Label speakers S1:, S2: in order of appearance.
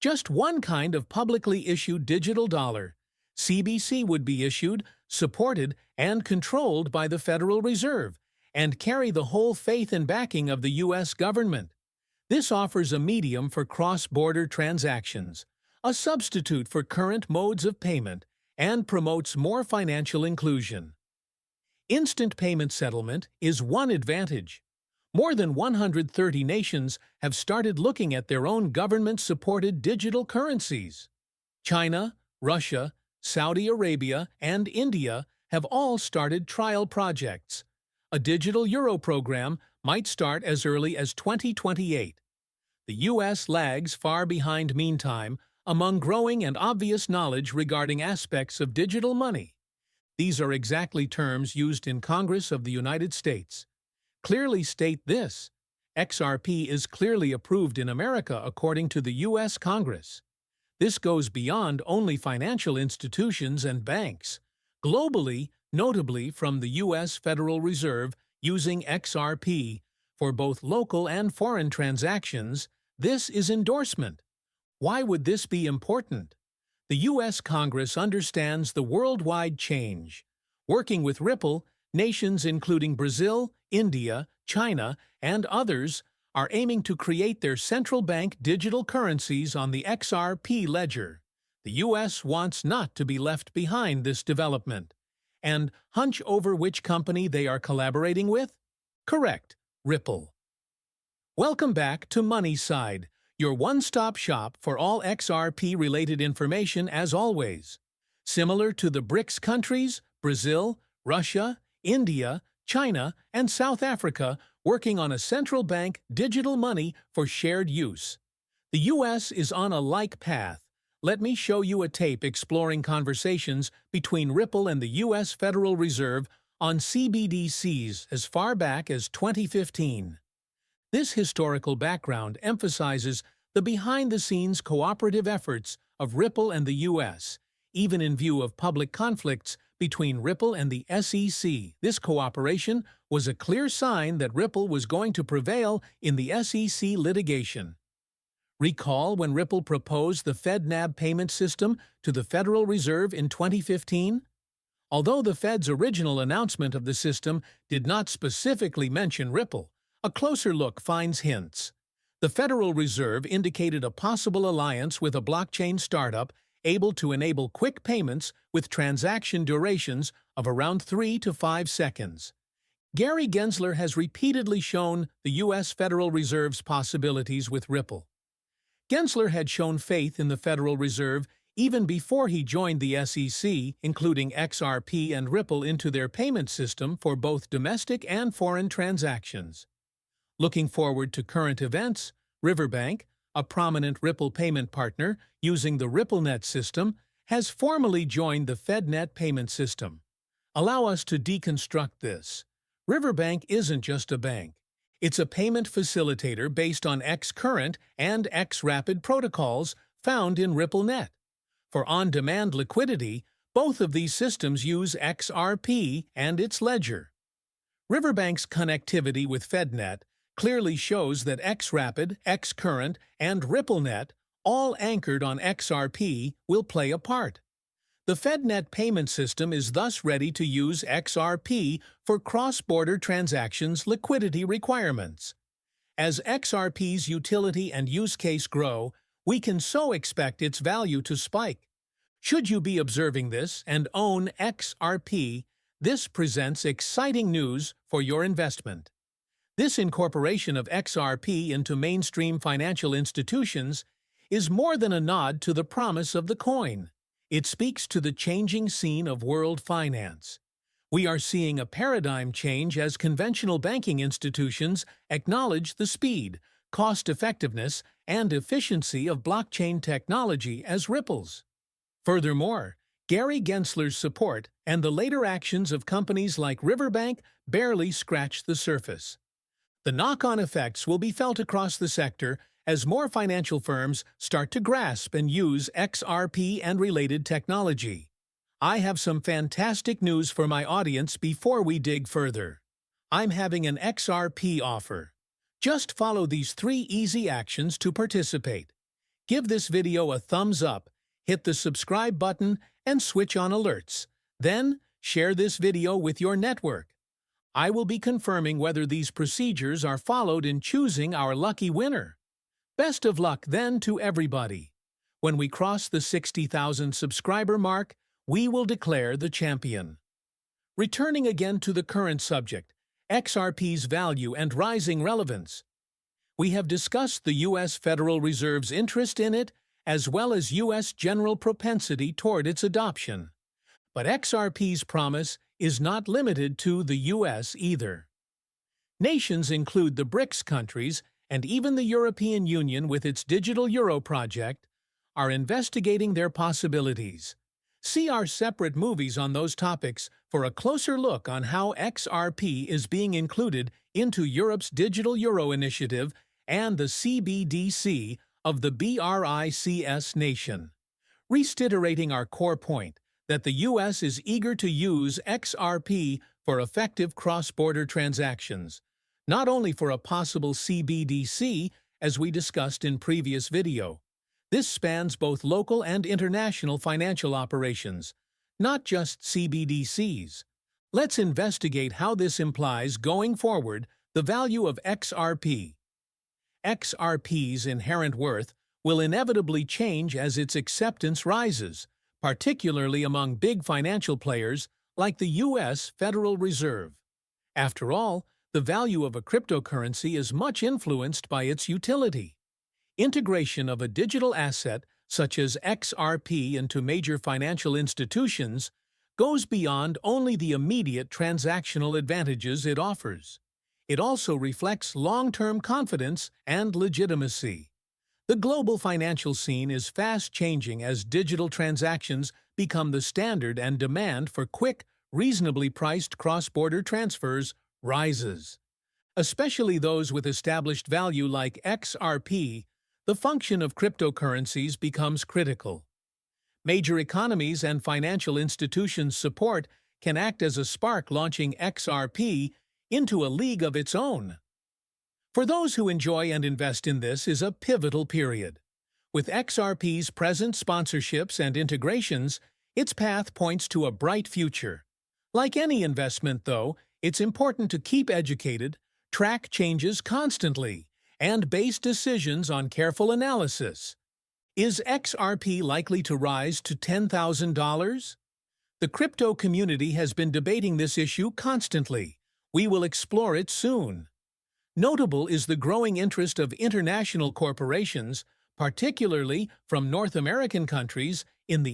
S1: Just one kind of publicly issued digital dollar. CBC would be issued, supported, and controlled by the Federal Reserve, and carry the whole faith and backing of the U.S. government. This offers a medium for cross-border transactions, a substitute for current modes of payment, and promotes more financial inclusion. Instant payment settlement is one advantage. More than 130 nations have started looking at their own government-supported digital currencies. China, Russia, Saudi Arabia, and India have all started trial projects. A digital euro program might start as early as 2028. The U.S. lags far behind meantime among growing and obvious knowledge regarding aspects of digital money. These are exactly terms used in Congress of the United States. Clearly state this: XRP is clearly approved in America according to the U.S. Congress. This goes beyond only financial institutions and banks. Globally, notably from the U.S. Federal Reserve using XRP for both local and foreign transactions, this is endorsement. Why would this be important? The U.S. Congress understands the worldwide change. Working with Ripple, nations including Brazil, India, China, and others are aiming to create their central bank digital currencies on the XRP ledger. The U.S. wants not to be left behind this development. And hunch over which company they are collaborating with? Correct, Ripple. Welcome back to Money Side, your one-stop shop for all XRP-related information as always. Similar to the BRICS countries, Brazil, Russia, India, China, and South Africa working on a central bank digital money for shared use. The U.S. is on a like path. Let me show you a tape exploring conversations between Ripple and the U.S. Federal Reserve on CBDCs as far back as 2015. This historical background emphasizes the behind-the-scenes cooperative efforts of Ripple and the U.S., even in view of public conflicts between Ripple and the SEC. This cooperation was a clear sign that Ripple was going to prevail in the SEC litigation. Recall when Ripple proposed the FedNAB payment system to the Federal Reserve in 2015? Although the Fed's original announcement of the system did not specifically mention Ripple, a closer look finds hints. The Federal Reserve indicated a possible alliance with a blockchain startup able to enable quick payments with transaction durations of around 3 to 5 seconds. Gary Gensler has repeatedly shown the U.S. Federal Reserve's possibilities with Ripple. Gensler had shown faith in the Federal Reserve even before he joined the SEC, including XRP and Ripple into their payment system for both domestic and foreign transactions. Looking forward to current events, Riverbank, a prominent Ripple payment partner using the RippleNet system, has formally joined the FedNet payment system. Allow us to deconstruct this. Riverbank isn't just a bank. It's a payment facilitator based on xCurrent and xRapid protocols found in RippleNet. For on-demand liquidity, both of these systems use XRP and its ledger. Riverbank's connectivity with FedNet clearly shows that xRapid, xCurrent, and RippleNet, all anchored on XRP, will play a part. The FedNet payment system is thus ready to use XRP for cross-border transactions liquidity requirements. As XRP's utility and use case grow, we can so expect its value to spike. Should you be observing this and own XRP, this presents exciting news for your investment. This incorporation of XRP into mainstream financial institutions is more than a nod to the promise of the coin. It speaks to the changing scene of world finance. We are seeing a paradigm change as conventional banking institutions acknowledge the speed, cost-effectiveness, and efficiency of blockchain technology as Ripple's. Furthermore, Gary Gensler's support and the later actions of companies like Riverbank barely scratch the surface. The knock-on effects will be felt across the sector as more financial firms start to grasp and use XRP and related technology. I have some fantastic news for my audience before we dig further. I'm having an XRP offer. Just follow these 3 easy actions to participate. Give this video a thumbs up, hit the subscribe button, and switch on alerts. Then, share this video with your network. I will be confirming whether these procedures are followed in choosing our lucky winner. Best of luck then to everybody. When we cross the 60,000 subscriber mark, we will declare the champion. Returning again to the current subject, XRP's value and rising relevance. We have discussed the U.S. Federal Reserve's interest in it, as well as U.S. general propensity toward its adoption. But XRP's promise is not limited to the U.S. either. Nations include the BRICS countries and even the European Union with its digital euro project are investigating their possibilities. See our separate movies on those topics for a closer look on how XRP is being included into Europe's digital euro initiative and the CBDC of the BRICS nation. Reiterating our core point that the U.S. is eager to use XRP for effective cross-border transactions, not only for a possible CBDC, as we discussed in previous video. This spans both local and international financial operations, not just CBDCs. Let's investigate how this implies, going forward, the value of XRP. XRP's inherent worth will inevitably change as its acceptance rises, particularly among big financial players like the U.S. Federal Reserve. After all, the value of a cryptocurrency is much influenced by its utility. Integration of a digital asset such as XRP into major financial institutions goes beyond only the immediate transactional advantages it offers. It also reflects long-term confidence and legitimacy. The global financial scene is fast changing as digital transactions become the standard and demand for quick, reasonably priced cross-border transfers rises. Especially those with established value like XRP, the function of cryptocurrencies becomes critical. Major economies and financial institutions' support can act as a spark launching XRP into a league of its own. For those who enjoy and invest in this is a pivotal period. With XRP's present sponsorships and integrations, its path points to a bright future. Like any investment, though, it's important to keep educated, track changes constantly, and base decisions on careful analysis. Is XRP likely to rise to $10,000? The crypto community has been debating this issue constantly. We will explore it soon. Notable is the growing interest of international corporations, particularly from North American countries, in the